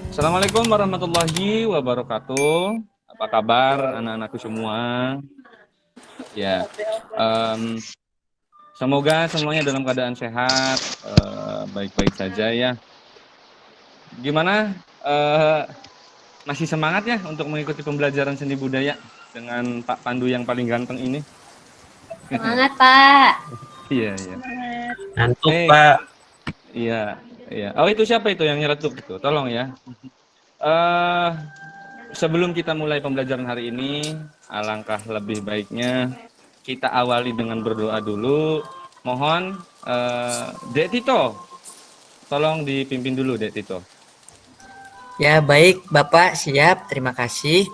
Assalamualaikum warahmatullahi wabarakatuh. Apa kabar anak-anakku semua? Ya, semoga semuanya dalam keadaan sehat, baik-baik saja ya. Gimana? Masih semangat ya untuk mengikuti pembelajaran seni budaya dengan Pak Pandu yang paling ganteng ini? Semangat, Pak. Iya, iya. Ngantuk, Pak. Iya, iya. Oh, itu siapa itu yang nyeletuk itu? Tolong ya. Sebelum kita mulai pembelajaran hari ini, alangkah lebih baiknya kita awali dengan berdoa dulu. Mohon Dek Tito, tolong dipimpin dulu Dek Tito. Ya, baik Bapak, siap. Terima kasih.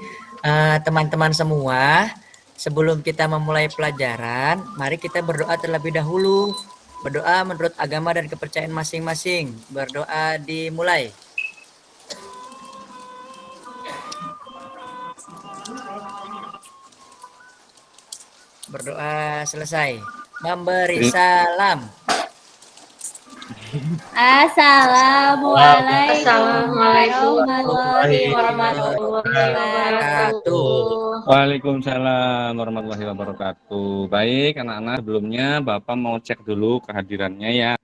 Teman-teman semua, sebelum kita memulai pelajaran, mari kita berdoa terlebih dahulu. Berdoa menurut agama dan kepercayaan masing-masing. Berdoa dimulai. Berdoa selesai. Memberi salam. Assalamualaikum warahmatullahi wabarakatuh. Waalaikumsalam warahmatullahi wabarakatuh. Baik anak-anak, sebelumnya Bapak mau cek dulu kehadirannya ya.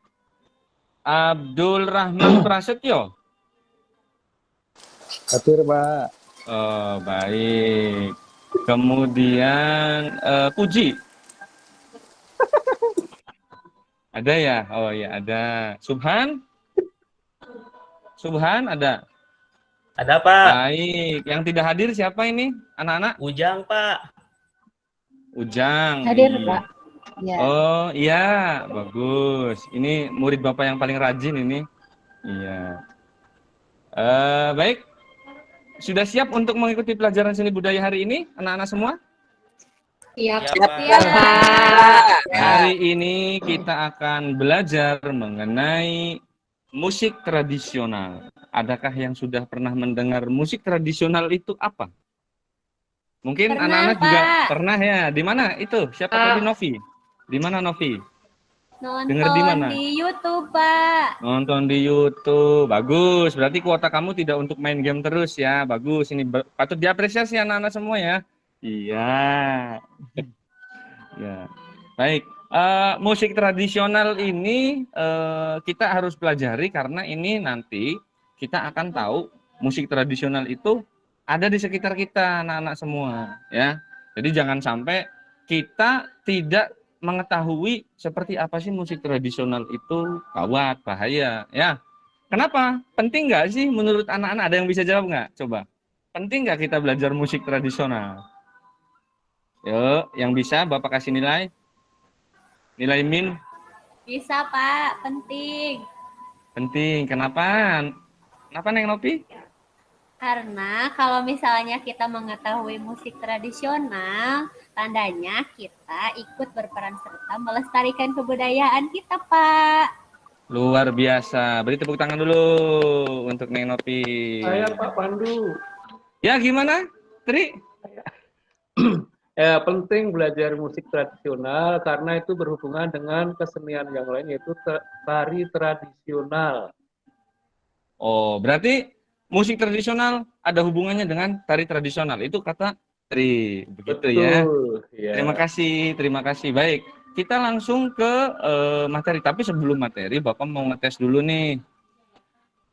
Abdul Rahman Prasetyo. Hadir, Pak. Oh, baik. Kemudian Puji. Ada ya? Oh ya, ada. Subhan? Subhan ada? Ada, Pak. Baik. Yang tidak hadir siapa ini? Anak-anak? Ujang, Pak. Ujang. Hadir, Iya. Pak. Ya. Oh, iya. Bagus. Ini murid Bapak yang paling rajin ini. Iya. Baik. Sudah siap untuk mengikuti pelajaran seni budaya hari ini, anak-anak semua? Siap, Pak. Hari ini kita akan belajar mengenai musik tradisional. Adakah yang sudah pernah mendengar musik tradisional itu apa? Mungkin Pernah, anak-anak juga Pak. pernah ya. Di mana itu? Siapa tadi Novi? Di mana Novi? Dengar di mana? Nonton di YouTube, Pak. Nonton di YouTube. Bagus. Berarti kuota kamu tidak untuk main game terus ya. Bagus. Ini patut diapresiasi anak-anak semua ya. Iya. Ya. Baik. Musik tradisional ini kita harus pelajari karena ini nanti kita akan tahu musik tradisional itu ada di sekitar kita anak-anak semua ya. Jadi jangan sampai kita tidak mengetahui seperti apa sih musik tradisional itu, gawat, bahaya ya. Kenapa? Penting nggak sih menurut anak-anak? Ada yang bisa jawab nggak? Coba. Penting nggak kita belajar musik tradisional? Yuk, yang bisa Bapak kasih nilai. Nilai min. Bisa, Pak. Penting. Penting. Kenapa? Kenapa Neng Nopi? Karena kalau misalnya kita mengetahui musik tradisional, tandanya kita ikut berperan serta melestarikan kebudayaan kita, Pak. Luar biasa. Beri tepuk tangan dulu untuk Neng Nopi. Saya Pak Pandu. Ya gimana, Tri? Penting belajar musik tradisional karena itu berhubungan dengan kesenian yang lain, yaitu tari tradisional. Oh, berarti musik tradisional ada hubungannya dengan tari tradisional. Itu kata Tri. Begitu ya. Ya. Terima kasih. Baik, kita langsung ke materi. Tapi sebelum materi, Bapak mau ngetes dulu nih.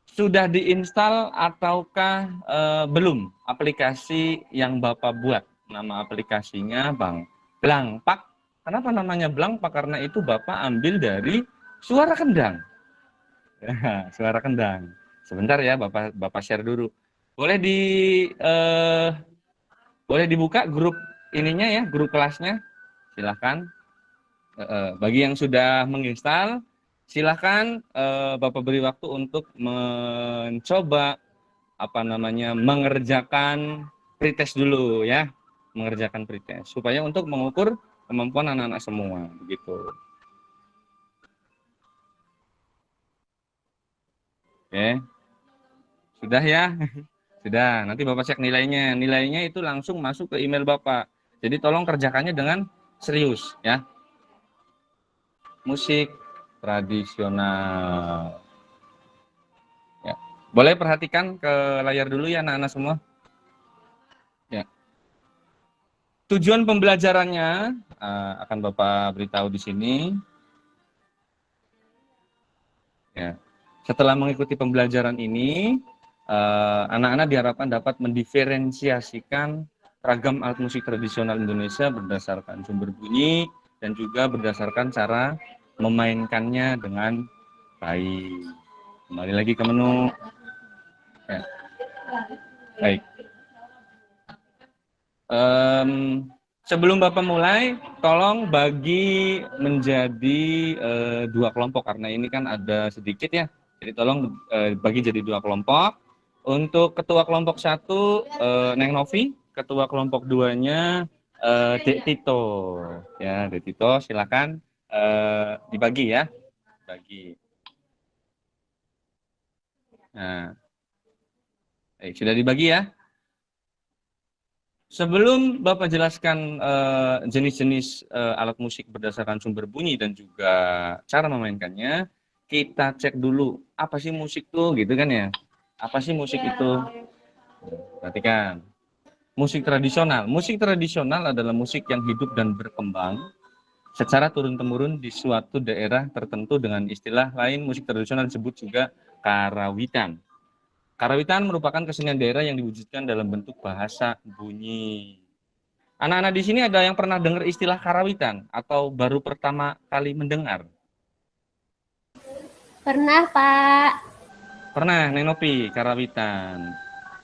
Sudah diinstal ataukah belum aplikasi yang Bapak buat? Nama aplikasinya Blangpak. Kenapa namanya Blangpak? Karena itu Bapak ambil dari suara kendang. Suara kendang. Sebentar ya, Bapak share dulu. Boleh boleh dibuka grup ininya ya, grup kelasnya. Silahkan. Bagi yang sudah menginstal, silahkan Bapak beri waktu untuk mencoba mengerjakan pretest dulu ya, mengerjakan pretest supaya untuk mengukur kemampuan anak-anak semua, begitu. Oke, sudah ya, sudah. Nanti Bapak cek nilainya. Nilainya itu langsung masuk ke email Bapak. Jadi tolong kerjakannya dengan serius ya. Musik tradisional. Boleh perhatikan ke layar dulu ya anak-anak semua. Ya. Tujuan pembelajarannya akan Bapak beritahu di sini. Ya. Setelah mengikuti pembelajaran ini, anak-anak diharapkan dapat mendiferensiasikan ragam alat musik tradisional Indonesia berdasarkan sumber bunyi dan juga berdasarkan cara memainkannya dengan baik. Kembali lagi ke menu. Ya. Baik. Sebelum Bapak mulai, tolong bagi menjadi dua kelompok karena ini kan ada sedikit ya. Jadi tolong bagi jadi dua kelompok. Untuk ketua kelompok 1 Neng Novi, ketua kelompok 2-nya Dek Tito. Ya, Dek Tito silakan dibagi ya. Bagi. Nah, baik, sudah dibagi ya. Sebelum Bapak jelaskan jenis-jenis alat musik berdasarkan sumber bunyi dan juga cara memainkannya, kita cek dulu apa sih musik tuh gitu kan ya. Apa sih musik itu? Perhatikan. Musik tradisional. Musik tradisional adalah musik yang hidup dan berkembang secara turun-temurun di suatu daerah tertentu dengan istilah lain musik tradisional disebut juga karawitan. Karawitan merupakan kesenian daerah yang diwujudkan dalam bentuk bahasa bunyi. Anak-anak di sini ada yang pernah dengar istilah karawitan atau baru pertama kali mendengar? Pernah, Pak. Pernah, Nenopi, karawitan.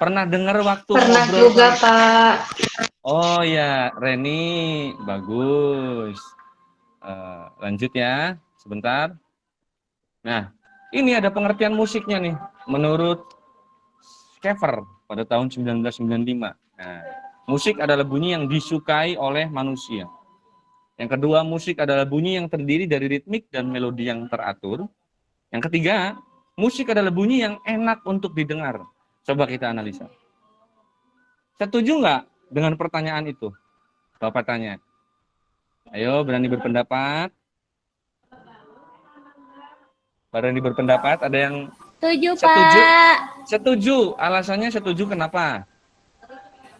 Pernah dengar waktu Pernah ngobrol juga, sama... Pak. Oh ya, Reni, bagus. Lanjut ya, sebentar. Nah, ini ada pengertian musiknya nih. Menurut Schaeffer pada tahun 1995. Nah, musik adalah bunyi yang disukai oleh manusia. Yang kedua, musik adalah bunyi yang terdiri dari ritmik dan melodi yang teratur. Yang ketiga, musik adalah bunyi yang enak untuk didengar. Coba kita analisa. Setuju nggak dengan pertanyaan itu? Bapak tanya. Ayo, berani berpendapat? Berani berpendapat? Ada yang Setuju, setuju? Pak. Setuju. Alasannya setuju kenapa?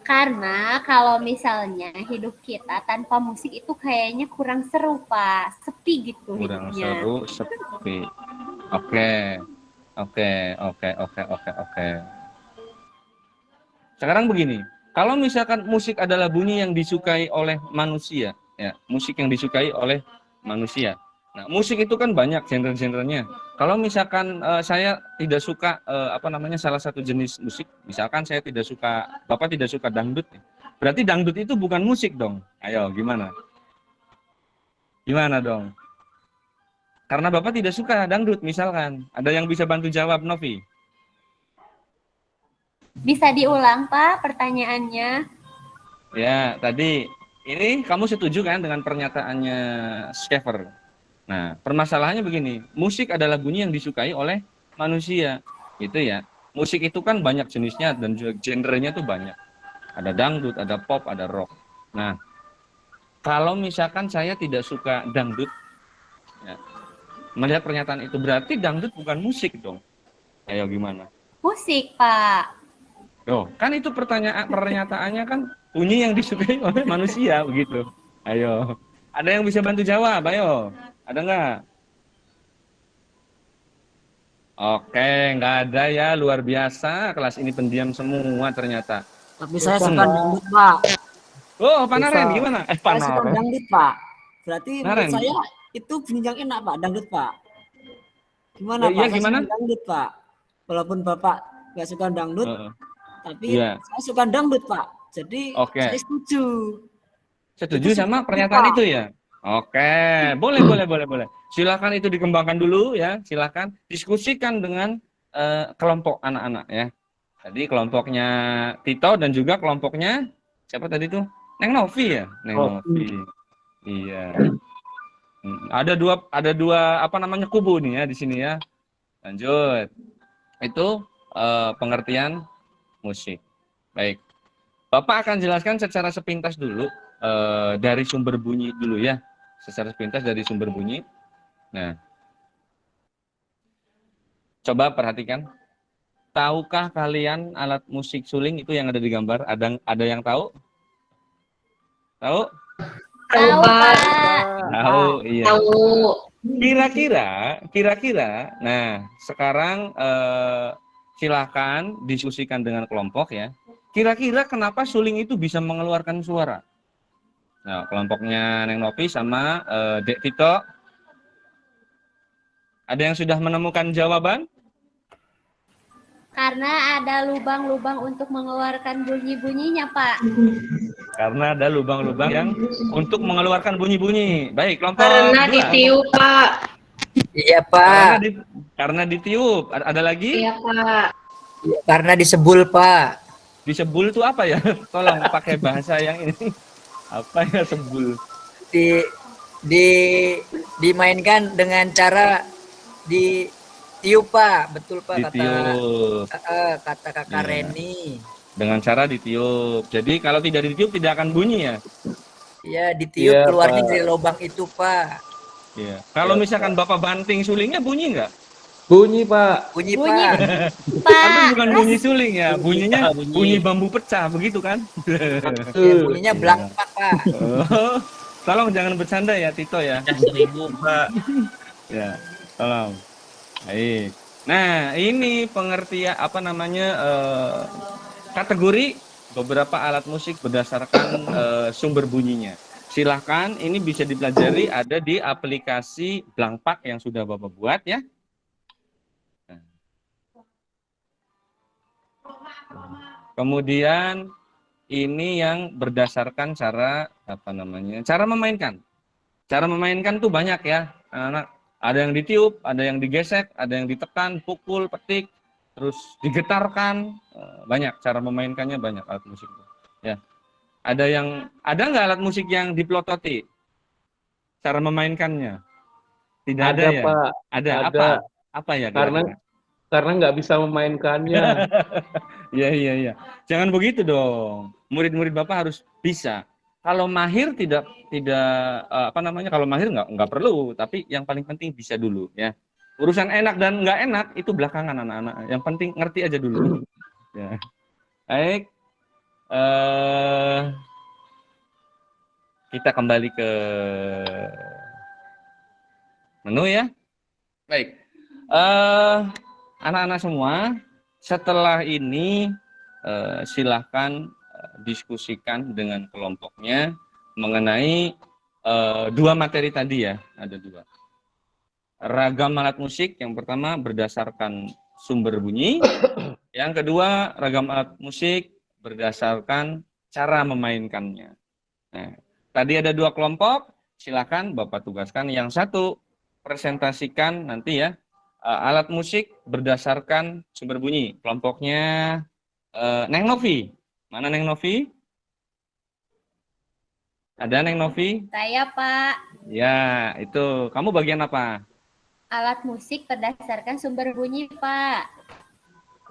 Karena kalau misalnya hidup kita tanpa musik itu kayaknya kurang seru, Pak. Sepi gitu Kurang hidupnya. seru, sepi. Oke. Sekarang begini, kalau misalkan musik adalah bunyi yang disukai oleh manusia, ya, musik yang disukai oleh manusia. Nah, musik itu kan banyak genre-genrenya. Kalau misalkan saya tidak suka salah satu jenis musik, misalkan saya tidak suka, Bapak tidak suka dangdut, berarti dangdut itu bukan musik dong. Ayo, gimana? Gimana dong? Karena Bapak tidak suka dangdut, misalkan. Ada yang bisa bantu jawab, Novi? Bisa diulang, Pak, pertanyaannya? Ya, tadi ini kamu setuju kan dengan pernyataannya Schaeffer? Nah, permasalahannya begini, musik adalah bunyi yang disukai oleh manusia, gitu ya. Musik itu kan banyak jenisnya dan juga genrenya tuh banyak. Ada dangdut, ada pop, ada rock. Nah, kalau misalkan saya tidak suka dangdut, ya, melihat pernyataan itu berarti dangdut bukan musik dong. Ayo gimana? Musik, Pak. Oh, kan itu pernyataannya kan bunyi yang disukai oleh manusia begitu. Ayo, ada yang bisa bantu jawab? Ayo, ada nggak? Oke, nggak ada ya, luar biasa. Kelas ini pendiam semua ternyata. Tapi saya suka dangdut, Pak. Oh, Panaren gimana? Saya suka Panaren. dangdut, Pak. Berarti Naren. menurut saya itu bunyi yang enak, Pak, dangdut, Pak. Gimana, Ya, Pak? iya, Saya gimana? suka dangdut, Pak. Walaupun Bapak nggak suka dangdut, tapi Iya. saya suka dangdut, Pak. Jadi Oke. saya setuju. Setuju Itu sama seperti, pernyataan Pak. itu ya? Oke, boleh. Silakan itu dikembangkan dulu ya. Silakan diskusikan dengan kelompok anak-anak ya. Tadi kelompoknya Tito dan juga kelompoknya siapa tadi tuh? Neng Novi ya? Neng Novi. Iya. Ada dua kubu nih ya di sini ya. Lanjut. Itu pengertian musik. Baik. Bapak akan jelaskan secara sepintas dulu dari sumber bunyi dulu ya. Secara sepintas dari sumber bunyi. Nah. Coba perhatikan. tahukah kalian alat musik suling itu yang ada di gambar? Ada yang tahu? Tahu? Tahu, Pak. Tahu, iya. Tahu. Kira-kira. Nah, sekarang silakan diskusikan dengan kelompok ya. Kira-kira kenapa suling itu bisa mengeluarkan suara? Nah, kelompoknya Neng Novi sama Dek Tito. Ada yang sudah menemukan jawaban? Karena ada lubang-lubang untuk mengeluarkan bunyi-bunyinya, Pak. Karena ada lubang-lubang yang untuk mengeluarkan bunyi-bunyi. Baik, kelompok Karena 2. ditiup, Pak. Iya, Pak. Karena ditiup. Ada lagi? Iya, Pak. Karena disebul, Pak. Disebul itu apa ya? Tolong pakai bahasa yang ini. Apa ya sebul? Dimainkan dengan cara ditiup, Pak. Betul, Pak, Ditiup. kata Kakak Iya. Reni. Dengan cara ditiup. Jadi kalau tidak ditiup tidak akan bunyi ya? Iya, ditiup Iya, keluarnya Pak. dari lubang itu, Pak. Iya. Kalau misalkan Bapak banting sulingnya bunyi nggak? Bunyi, Pak. Bunyi, Bunyi. Pak. Tapi Pak, bukan bunyi suling ya, bunyinya Bunyi. bunyi bambu pecah begitu kan? Ya, bunyinya Iya. belangpak, Pak. Oh, tolong jangan bercanda ya Tito ya. Ya 1000, Pak. Ya, tolong. Baik. Nah, ini pengertian apa namanya kategori beberapa alat musik berdasarkan sumber bunyinya. Silahkan, ini bisa dipelajari ada di aplikasi Blankpak yang sudah Bapak buat ya. Kemudian ini yang berdasarkan cara apa namanya? Cara memainkan. Cara memainkan tuh banyak ya, anak-anak. Ada yang ditiup, ada yang digesek, ada yang ditekan, pukul, petik, terus digetarkan. Banyak cara memainkannya, banyak alat musik. Ya. Ada nggak alat musik yang dipelototi? Cara memainkannya? Tidak ada, Ada, ya? Pak. Ada. Ada. Apa ya? Karena nggak bisa memainkannya. Iya. Jangan begitu dong. Murid-murid Bapak harus bisa. Kalau mahir tidak apa namanya? Kalau mahir nggak perlu, tapi yang paling penting bisa dulu ya. Urusan enak dan nggak enak itu belakangan anak-anak. Yang penting ngerti aja dulu. Ya. Baik. Kita kembali ke menu ya. Baik. Anak-anak semua, setelah ini silahkan diskusikan dengan kelompoknya mengenai 2 materi tadi ya, ada 2. Ragam alat musik, yang pertama berdasarkan sumber bunyi, yang kedua ragam alat musik berdasarkan cara memainkannya. Nah, tadi ada 2 kelompok, silakan Bapak tugaskan. Yang satu presentasikan nanti ya alat musik berdasarkan sumber bunyi. Kelompoknya Neng Novi. Mana Neng Novi? Ada Neng Novi? saya, Pak. Ya, itu. Kamu bagian apa? Alat musik berdasarkan sumber bunyi, Pak.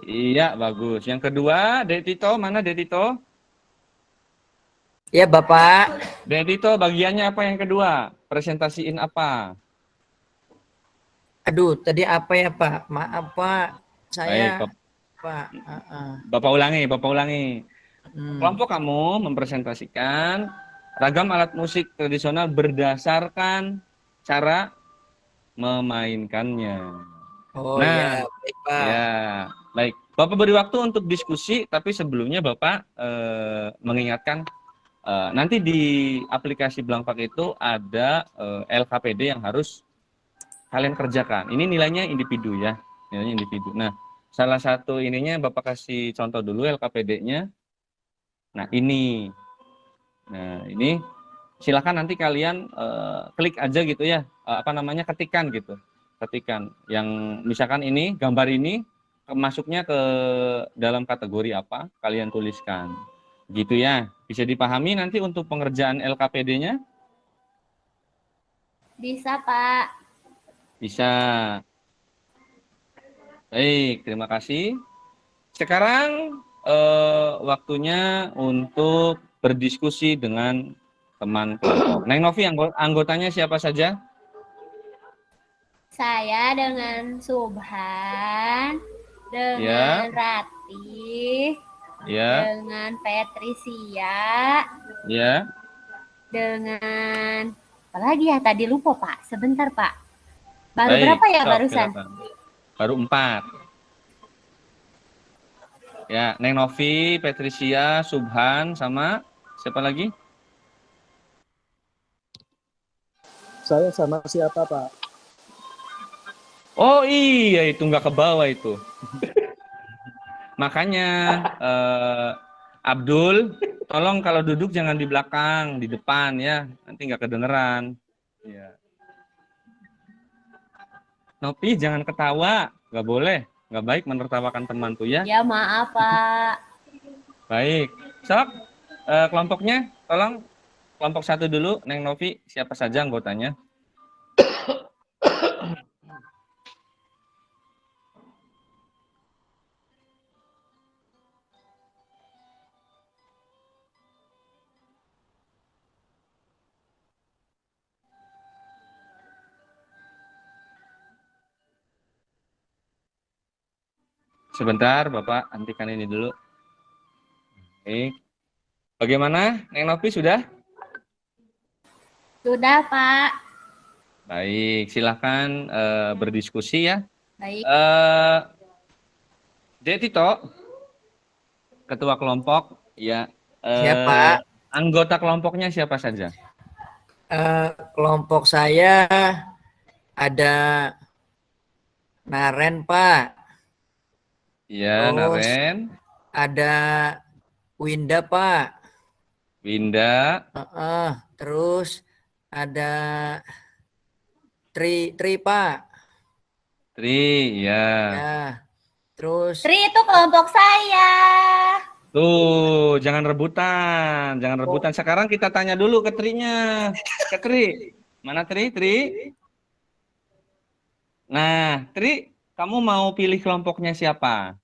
Iya, bagus. Yang kedua, Dek Tito. Mana Dek Tito? Ya, Bapak. Dek Tito, bagiannya apa yang kedua? Presentasiin apa? Aduh, tadi apa ya, Pak? Maaf, Pak. Saya, Baik, Pak. Bapak ulangi. Kelompok kamu mempresentasikan ragam alat musik tradisional berdasarkan cara memainkannya. Oh Nah, ya, baik, Pak. Ya, baik. Bapak beri waktu untuk diskusi, tapi sebelumnya Bapak mengingatkan nanti di aplikasi Blankpak itu ada LKPD yang harus kalian kerjakan. Ini nilainya individu ya, nilainya individu. Nah, salah satu ininya Bapak kasih contoh dulu LKPD-nya. Nah, ini. Nah, ini silakan nanti kalian klik aja gitu ya, apa namanya, ketikan gitu. Ketikan yang misalkan ini, gambar ini masuknya ke dalam kategori apa, kalian tuliskan. Gitu ya. Bisa dipahami nanti untuk pengerjaan LKPD-nya? Bisa, Pak. Bisa. Baik, terima kasih. Sekarang waktunya untuk berdiskusi dengan teman kelompok. Neng Novi, anggotanya siapa saja? Saya dengan Subhan, dengan Ratih, Ya, dengan Patricia, ya. dengan apa lagi ya? Tadi lupa Pak. Sebentar Pak. Baru Baik, berapa ya sok, barusan? silakan. Baru 4. Ya, Neng Novi, Patricia, Subhan, sama siapa lagi? Saya sama siapa, Pak? Oh iya, itu nggak ke bawah itu. Makanya Abdul, tolong kalau duduk jangan di belakang, di depan ya, nanti nggak kedengeran. Ya. Novi jangan ketawa, nggak boleh, nggak baik menertawakan teman tuh ya. Ya maaf Pak. Baik, sok kelompoknya, tolong kelompok 1 dulu, Neng Novi, siapa saja anggotanya? Sebentar, Bapak, hentikan ini dulu. Baik. Bagaimana, Neng Novi sudah? Sudah Pak. Baik, silahkan berdiskusi ya. Baik. Dek Tito, ketua kelompok, ya. Siapa? Anggota kelompoknya siapa saja? Kelompok saya ada Naren, Pak. Ya, Terus Naren, ada Winda, Pak. Winda, Terus ada Tri, Pak. Tri, ya. Ya. Terus Tri itu kelompok saya. Tuh, jangan rebutan, jangan rebutan. Sekarang kita tanya dulu ke Trinya. Ke Tri. Mana Tri? Tri? Nah, Tri, kamu mau pilih kelompoknya siapa?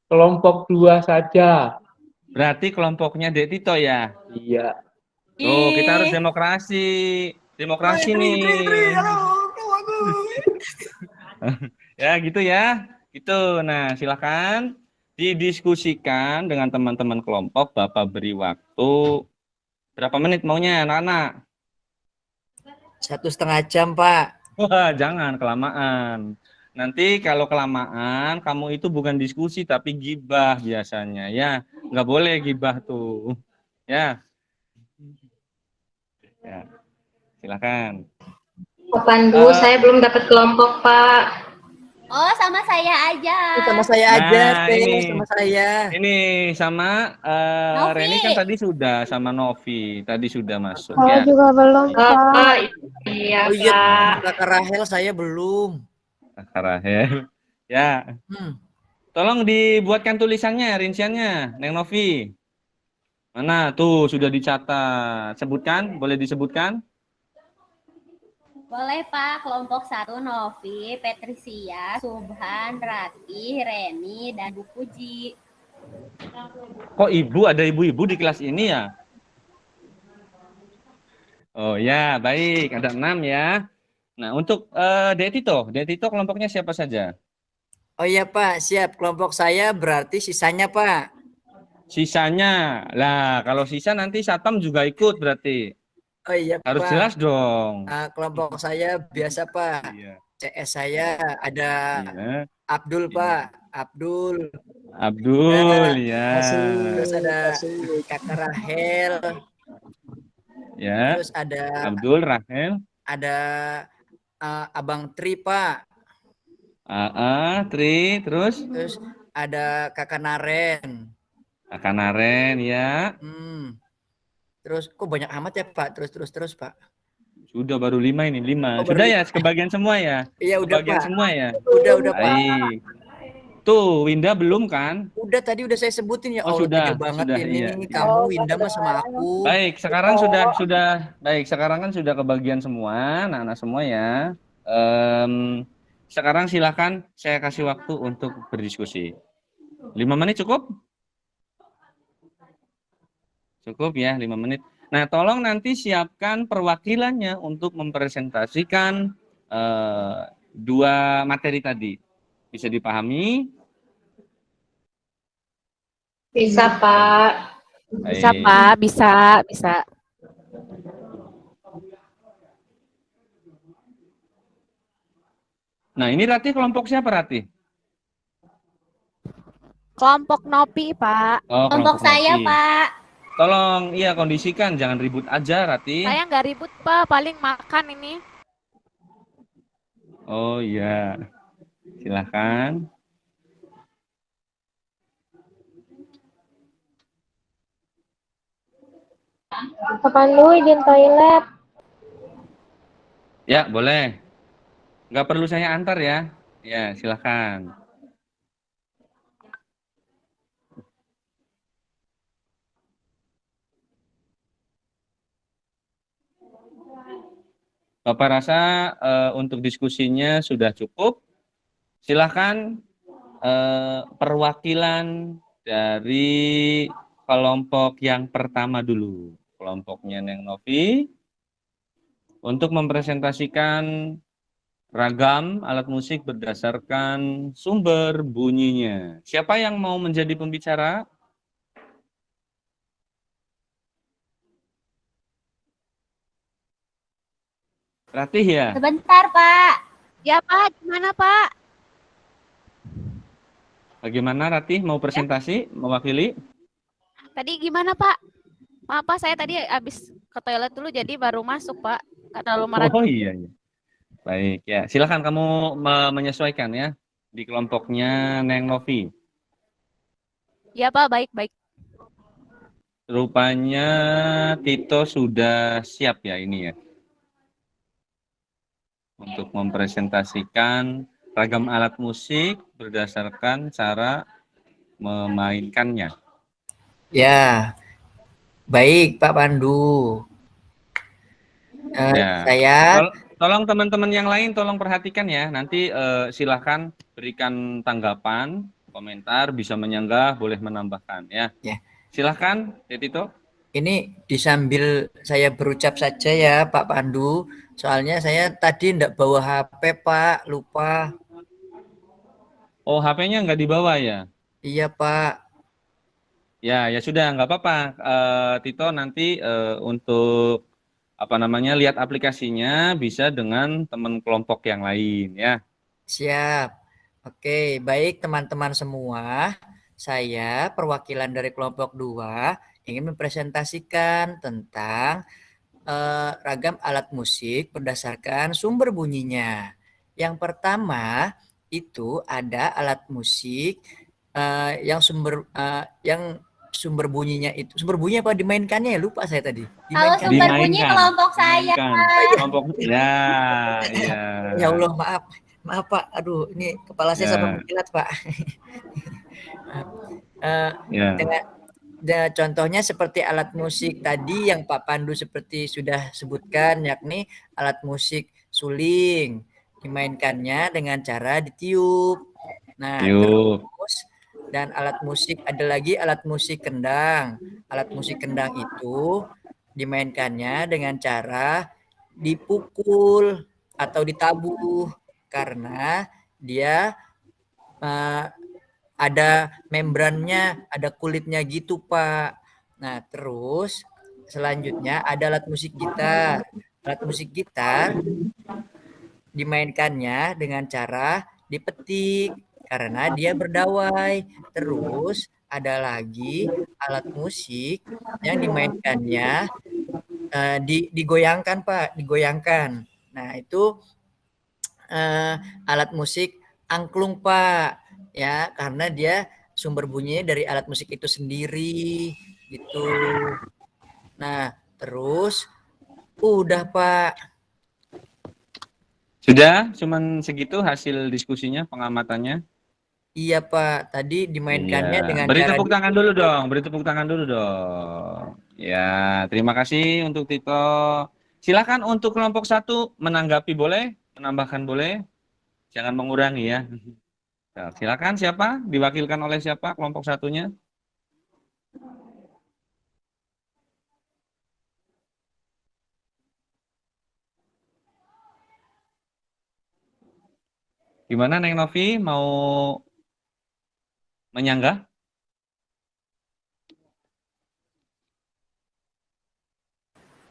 Kelompok 2 saja. Berarti kelompoknya Dek Tito ya? Iya. Tuh, kita harus demokrasi. Demokrasi nih. Ya, gitu ya. Gitu. Nah, silakan didiskusikan dengan teman-teman kelompok. Bapak beri waktu berapa menit maunya, anak-anak? 1,5 jam, Pak. Wah, jangan kelamaan. Nanti kalau kelamaan, kamu itu bukan diskusi tapi gibah biasanya. Ya, nggak boleh gibah tuh. Ya. Ya, silakan. Pak Pandu, saya belum dapat kelompok, Pak. Oh, sama saya aja. Sama saya aja, Nah, Teh. ini. Sama saya. Ini sama Novi. Reni kan tadi sudah, sama Novi tadi sudah masuk ya. Saya juga belum, Pak. Oh, iya, Oh iya, Pak. Kakak Rahel saya belum. Kak Rahel. Ya, tolong dibuatkan tulisannya, rinciannya, Neng Novi. Mana tuh sudah dicatat. Sebutkan, boleh disebutkan? Boleh Pak, kelompok 1 Novi, Patricia, Subhan, Ratih, Reni, dan Bu Puji. Kok ibu, ada ibu-ibu di kelas ini ya? Oh ya, baik, ada 6 ya. Nah, untuk Dek Tito kelompoknya siapa saja? Oh iya, Pak, siap. Kelompok saya berarti sisanya, Pak. Sisanya. Lah, kalau sisa nanti Satpam juga ikut berarti. Oh iya, Harus Pak. jelas dong. Kelompok saya biasa, Pak. Iya. CS saya ada Iya. Abdul, Pak. Abdul. Ya. Terus ada Kakak Rahel. Ya. Terus ada Abdul, Rahel. ada Abang Tri, Pak. Tri, terus Terus ada Kakak Naren. Kakak Naren ya. Terus kok banyak amat ya, Pak? Terus, Pak. Sudah baru 5 ini, 5. Oh, Sudah baru ya, kebagian semua ya? Iya, udah, Kebagian Pak. semua ya? Udah, Pak. Baik. Tuh, Winda belum kan? Udah, tadi udah saya sebutin ya. Oh, Allah, sudah, tega banget sudah, ini. iya. Kamu Winda mah sama aku. Baik, sekarang sudah baik, sekarang kan sudah kebagian semua, anak-anak semua ya. Sekarang silakan saya kasih waktu untuk berdiskusi. 5 menit cukup? Cukup ya, 5 menit. Nah, tolong nanti siapkan perwakilannya untuk mempresentasikan 2 materi tadi. Bisa dipahami? Bisa, Pak. Bisa, Baik. Pak. Bisa, bisa. Nah, ini Ratih kelompok siapa Ratih? Kelompok Nopi, Pak. Oh, Kelompok saya, Nopi. Pak. Tolong, iya kondisikan, jangan ribut aja Ratih. Saya nggak ribut, Pak. Paling makan ini. Oh iya, silahkan. Pak Pandu, izin toilet. Ya, boleh. Nggak perlu saya antar ya. Ya, silahkan. Bapak rasa untuk diskusinya sudah cukup. Silahkan perwakilan dari kelompok yang pertama dulu. Kelompoknya Neng Novi. Untuk mempresentasikan ragam alat musik berdasarkan sumber bunyinya. Siapa yang mau menjadi pembicara? Ratih ya? Sebentar, Pak. Ya, Pak. Gimana, Pak? Bagaimana Ratih mau presentasi, mewakili? Tadi gimana, Pak? Maaf, Pak. Saya tadi habis ke toilet dulu, jadi baru masuk, Pak. Karena lumayan. Oh iya, iya. Baik ya, silakan kamu menyesuaikan ya di kelompoknya Neng Novi. Ya, Pak. Baik-baik. Rupanya Tito sudah siap ya ini ya. Untuk mempresentasikan ragam alat musik berdasarkan cara memainkannya. Ya, baik Pak Pandu. Ya. Saya Tolong teman-teman yang lain tolong perhatikan ya. Nanti silahkan berikan tanggapan, komentar, bisa menyanggah, boleh menambahkan ya. Ya. Silahkan, Tito. ini disambil saya berucap saja ya Pak Pandu. Soalnya saya tadi enggak bawa HP Pak, lupa. Oh, HP-nya nggak dibawa ya? Iya Pak. Ya, ya sudah, nggak apa-apa. Tito nanti untuk apa namanya lihat aplikasinya bisa dengan teman kelompok yang lain ya. Siap. Oke, baik teman-teman semua. Saya perwakilan dari kelompok 2 ingin mempresentasikan tentang ragam alat musik berdasarkan sumber bunyinya. Yang pertama itu ada alat musik yang sumber bunyinya itu sumber bunyi apa dimainkannya ya, lupa saya tadi. Kalau sumber bunyi kelompok saya. Kelompok ya, ya. Ya Allah, maaf Pak. Aduh, ini kepala saya sampai mengkilat Pak. Contohnya seperti alat musik tadi yang Pak Pandu seperti sudah sebutkan, yakni alat musik suling, dimainkannya dengan cara ditiup. Nah, terus dan alat musik ada lagi alat musik kendang. Alat musik kendang itu dimainkannya dengan cara dipukul atau ditabuh karena dia ada membrannya, ada kulitnya gitu Pak. Nah terus selanjutnya ada alat musik gitar. Alat musik gitar dimainkannya dengan cara dipetik karena dia berdawai. Terus ada lagi alat musik yang dimainkannya digoyangkan Pak, digoyangkan. Nah itu alat musik angklung Pak. Ya, karena dia sumber bunyinya dari alat musik itu sendiri gitu. Nah, terus udah Pak. Sudah, cuman segitu hasil diskusinya, pengamatannya. Iya Pak, tadi dimainkannya dengan beri cara tepuk tangan dulu dong, beri tepuk tangan dulu dong. Ya, terima kasih untuk Tito. Silakan untuk kelompok 1 menanggapi boleh, menambahkan boleh. Jangan mengurangi ya. Nah, silakan siapa? Diwakilkan oleh siapa kelompok 1-nya? Gimana Neng Novi mau menyanggah?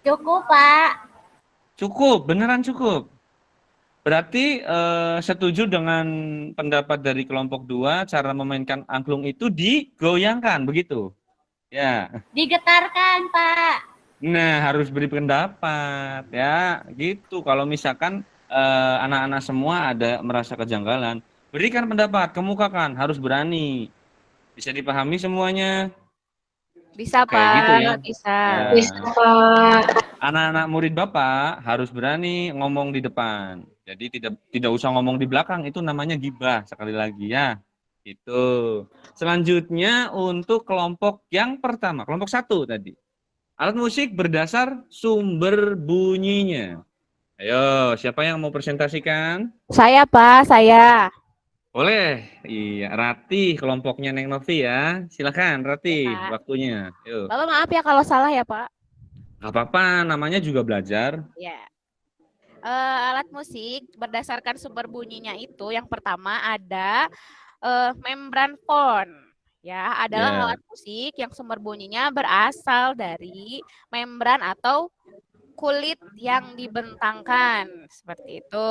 Cukup, Pak. Cukup, beneran cukup. Berarti setuju dengan pendapat dari kelompok 2, cara memainkan angklung itu digoyangkan, begitu? Ya. Digetarkan, Pak. Nah, harus beri pendapat, ya, gitu. Kalau misalkan anak-anak semua ada merasa kejanggalan, berikan pendapat, kemukakan, harus berani. Bisa dipahami semuanya? Bisa, Kayak gitu ya. Pak. Bisa. Ya. Bisa, Pak. Anak-anak murid Bapak harus berani ngomong di depan. Jadi tidak usah ngomong di belakang, itu namanya gibah sekali lagi ya. Itu. Selanjutnya untuk kelompok yang pertama, kelompok 1 tadi. Alat musik berdasar sumber bunyinya. Ayo, siapa yang mau presentasikan? Saya, Pak. Saya. Boleh. Iya, Rati kelompoknya Neng Novi ya. Silakan Rati, Ya, Pak. waktunya. Yuk. Bapak maaf ya kalau salah ya, Pak. Gak apa-apa, namanya juga belajar. Ya. Alat musik berdasarkan sumber bunyinya itu yang pertama ada membran phone. Ya, adalah Ya. alat musik yang sumber bunyinya berasal dari membran atau kulit yang dibentangkan. Seperti itu.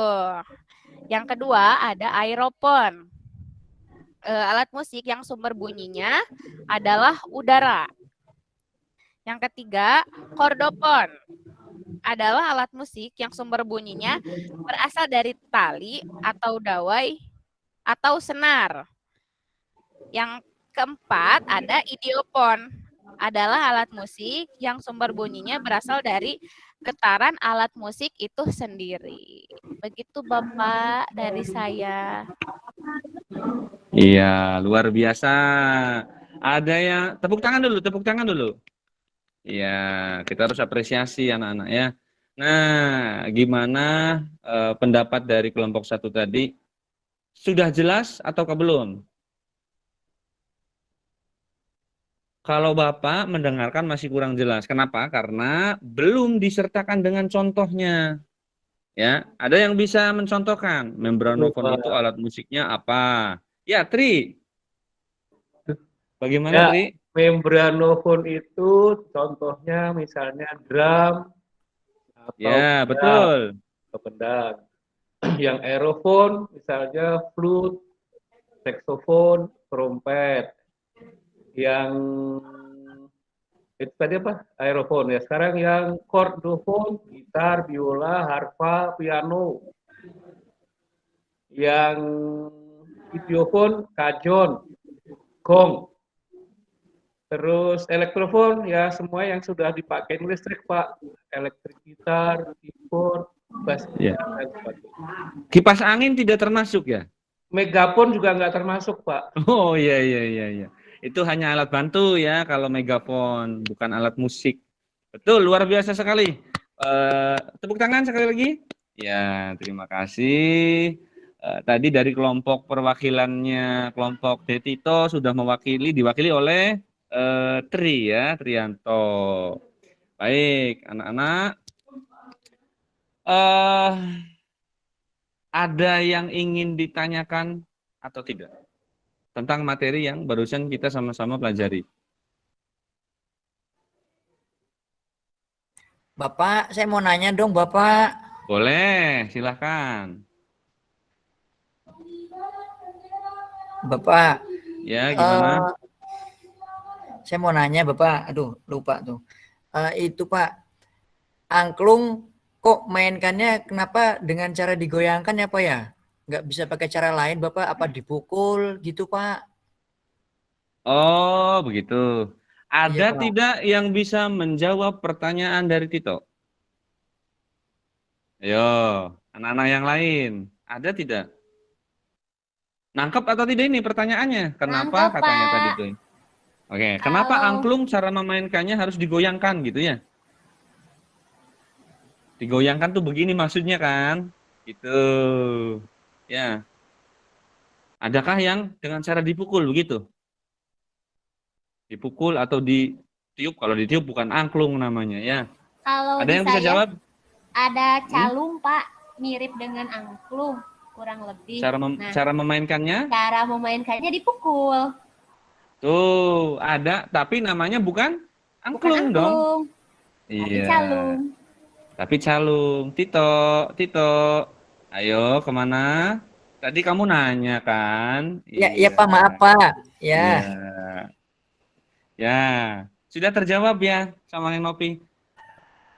Yang kedua ada aerophone. Alat musik yang sumber bunyinya adalah udara. Yang ketiga, kordofon adalah alat musik yang sumber bunyinya berasal dari tali atau dawai atau senar. Yang keempat, ada idiopon adalah alat musik yang sumber bunyinya berasal dari getaran alat musik itu sendiri. Begitu Bapak dari saya. Iya, luar biasa. Ada yang tepuk tangan dulu. Iya, kita harus apresiasi anak-anak ya. Nah, gimana pendapat dari kelompok 1 tadi? Sudah jelas atau belum? Kalau Bapak mendengarkan masih kurang jelas. Kenapa? Karena belum disertakan dengan contohnya. Ya, ada yang bisa mencontohkan membranofon itu alat musiknya apa? Ya, Tri. Bagaimana, Ya, Tri? membranofon itu contohnya misalnya drum atau Ya, betul. pedang. Yang aerofon misalnya flute, saxophone, trompet. Yang itu tadi apa? Aerofon ya. Sekarang yang chordofon, gitar, biola, harpa, piano. Yang idiofon, kajon, gong. Terus elektrofon ya semua yang sudah dipakai listrik, Pak. Elektrik gitar, keyboard, bass Ya. gitar, dan sebagainya. Kipas angin tidak termasuk ya? Megapon juga nggak termasuk, Pak. Oh iya. Itu hanya alat bantu ya kalau megafon, bukan alat musik. Betul, luar biasa sekali. Tepuk tangan sekali lagi. Ya, terima kasih. Tadi dari kelompok perwakilannya kelompok Detito sudah diwakili oleh Tri ya, Trianto. Baik, anak-anak. Ada yang ingin ditanyakan atau tidak tentang materi yang barusan kita sama-sama pelajari? Bapak, saya mau nanya dong, Bapak. Boleh, silahkan. Bapak. Ya, gimana? Saya mau nanya, Bapak. Aduh, lupa tuh. Itu, Pak. Angklung kok mainkannya kenapa dengan cara digoyangkan ya, Pak ya? Nggak bisa pakai cara lain, Bapak? Apa dipukul gitu, Pak? Oh, begitu. Ada Iya, Pak. tidak yang bisa menjawab pertanyaan dari Tito? Ayo, anak-anak yang lain. Ada tidak? Nangkep atau tidak ini pertanyaannya? Kenapa Nangkep, katanya Pak. tadi tuh? Oke, kenapa angklung cara memainkannya harus digoyangkan gitu ya? Digoyangkan tuh begini maksudnya kan? Gitu. Ya. Adakah yang dengan cara dipukul begitu? Dipukul atau ditiup? Kalau ditiup bukan angklung namanya ya. Kalau Ada yang bisa saya jawab? ada calung, Pak, mirip dengan angklung, kurang lebih. Cara memainkannya? Cara memainkannya dipukul. Tuh, ada tapi namanya bukan angklung dong. Tapi Iya. calung. Tapi calung. Tito, Tito. Ayo kemana? Tadi kamu nanya kan? Ya, Iya. Pak, maaf Pak. Iya. Ya, Ya. Sudah terjawab ya sama Neng Nopi?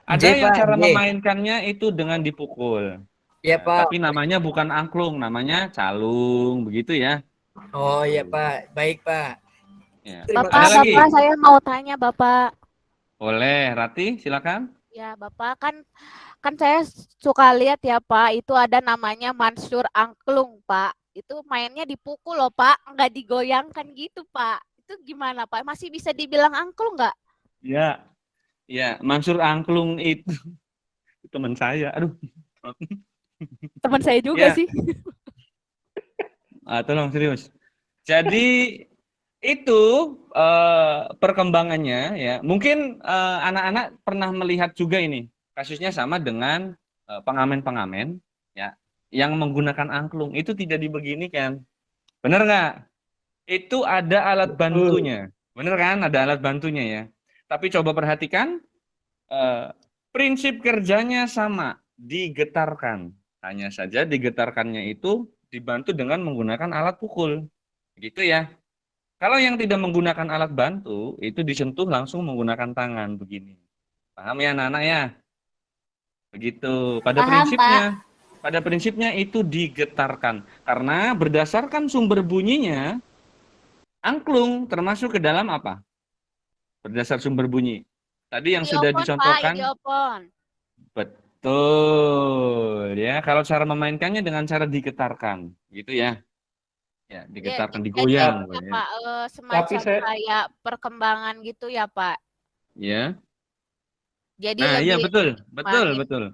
J Ada yang Pak, cara J. memainkannya itu dengan dipukul. Ya Ya, Pak. tapi namanya bukan angklung, namanya calung, begitu ya. Oh ya Pak, baik Pak. Ya. Terima Bapak, Ada lagi? Bapak, saya mau tanya Bapak. Boleh, Rati, silakan. Ya, Bapak, kan saya suka lihat ya Pak, itu ada namanya Mansur Angklung Pak. Itu mainnya dipukul loh Pak, nggak digoyangkan gitu Pak. Itu gimana Pak? Masih bisa dibilang angklung nggak? Ya, ya, Mansur Angklung itu teman saya. Aduh. Teman saya juga Ya. sih. Tolong serius. Jadi itu perkembangannya ya. Mungkin anak-anak pernah melihat juga ini. Kasusnya sama dengan pengamen-pengamen ya yang menggunakan angklung. Itu tidak dibeginikan. Benar nggak? Itu ada alat bantunya. Benar kan? Ada alat bantunya ya. Tapi coba perhatikan prinsip kerjanya sama, digetarkan. Hanya saja digetarkannya itu dibantu dengan menggunakan alat pukul. Gitu ya. Kalau yang tidak menggunakan alat bantu, itu disentuh langsung menggunakan tangan begini. Paham ya anak-anak ya? Begitu. Paham, Pada prinsipnya itu digetarkan. Karena berdasarkan sumber bunyinya, angklung termasuk ke dalam apa? Berdasar sumber bunyi. Tadi yang sudah Idiopon, dicontohkan. Pak, idiopon. Betul ya. Kalau cara memainkannya dengan cara digetarkan, gitu ya. Ya, digetarkan, digoyang. Ya, Ya. Pak, semacam saya- kayak perkembangan gitu ya Pak. Ya. Jadi Nah, iya lebih betul.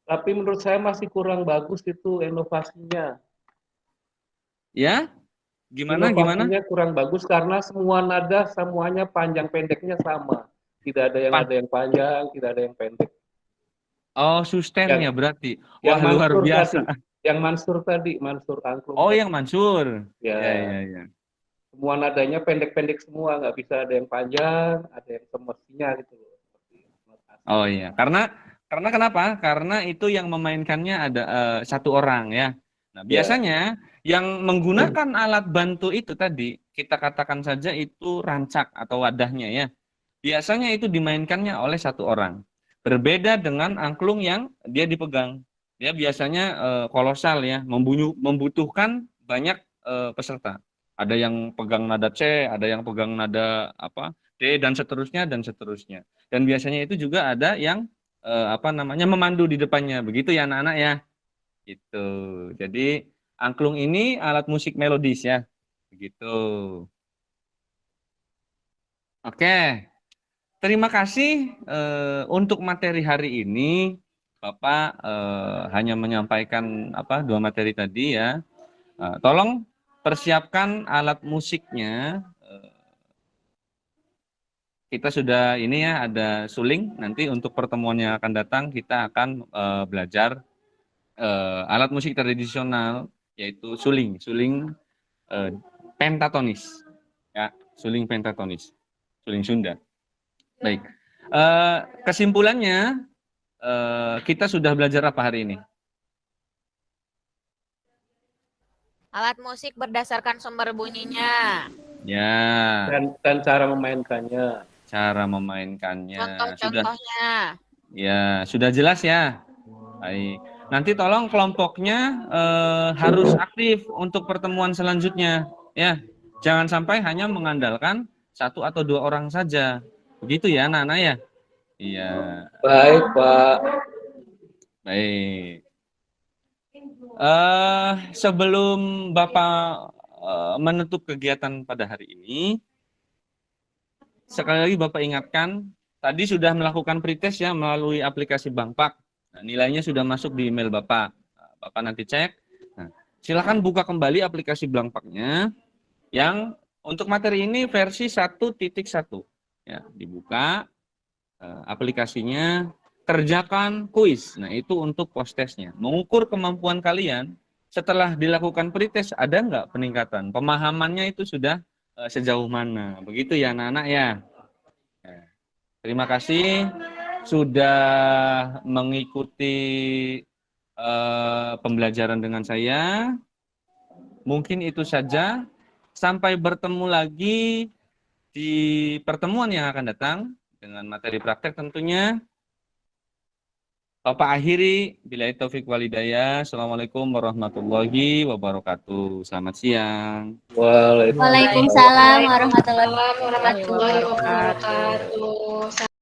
Tapi menurut saya masih kurang bagus itu inovasinya. Ya. Gimana? Inovasinya kurang bagus karena semua nada semuanya panjang pendeknya sama. Tidak ada yang panjang, tidak ada yang pendek. Oh, sustennya berarti. Yang Wah, luar Mansur biasa. tadi, yang Mansur tadi, Mansur Angklung. Oh, tadi. yang Mansur. Ya. Ya. Semua nadanya pendek-pendek semua, nggak bisa ada yang panjang, ada yang semestinya gitu loh. Oh iya, karena kenapa? Karena itu yang memainkannya ada satu orang ya. Nah, biasanya yang menggunakan alat bantu itu tadi, kita katakan saja itu rancak atau wadahnya ya. Biasanya itu dimainkannya oleh satu orang. Berbeda dengan angklung yang dia dipegang. Dia biasanya kolosal ya, membutuhkan banyak peserta. Ada yang pegang nada C, ada yang pegang nada apa D dan seterusnya. Dan biasanya itu juga ada yang memandu di depannya. Begitu ya anak-anak ya. Gitu. Jadi angklung ini alat musik melodis ya. Begitu. Oke. Terima kasih untuk materi hari ini. Bapak hanya menyampaikan dua materi tadi ya. Tolong persiapkan alat musiknya. Kita sudah ini ya, ada suling. Nanti untuk pertemuan yang akan datang kita akan belajar alat musik tradisional, yaitu suling pentatonis. Ya, suling pentatonis. Suling Sunda. Baik. Kesimpulannya kita sudah belajar apa hari ini? alat musik berdasarkan sumber bunyinya. Ya. Dan cara memainkannya. Cara memainkannya. Contoh-contohnya. Sudah jelas ya. Baik. Nanti tolong kelompoknya harus aktif untuk pertemuan selanjutnya. Ya. Jangan sampai hanya mengandalkan satu atau dua orang saja. Begitu ya anak-anak ya. Iya. Baik, Pak. Baik. Sebelum Bapak menutup kegiatan pada hari ini, sekali lagi Bapak ingatkan, tadi sudah melakukan pretest ya melalui aplikasi Bangpak. Nah, nilainya sudah masuk di email Bapak. Bapak nanti cek. Nah, silakan buka kembali aplikasi Bangpaknya yang untuk materi ini versi 1.1. Ya, dibuka aplikasinya. Kerjakan kuis. Nah, itu untuk post-testnya. Mengukur kemampuan kalian setelah dilakukan pretest, ada nggak peningkatan? Pemahamannya itu sudah sejauh mana? Begitu ya anak-anak ya. Terima kasih sudah mengikuti pembelajaran dengan saya. Mungkin itu saja. Sampai bertemu lagi di pertemuan yang akan datang dengan materi praktek tentunya. Bapak akhiri, billahi taufik walhidayah. Assalamualaikum warahmatullahi wabarakatuh. Selamat siang. Waalaikumsalam warahmatullahi Warahmatullahi wabarakatuh.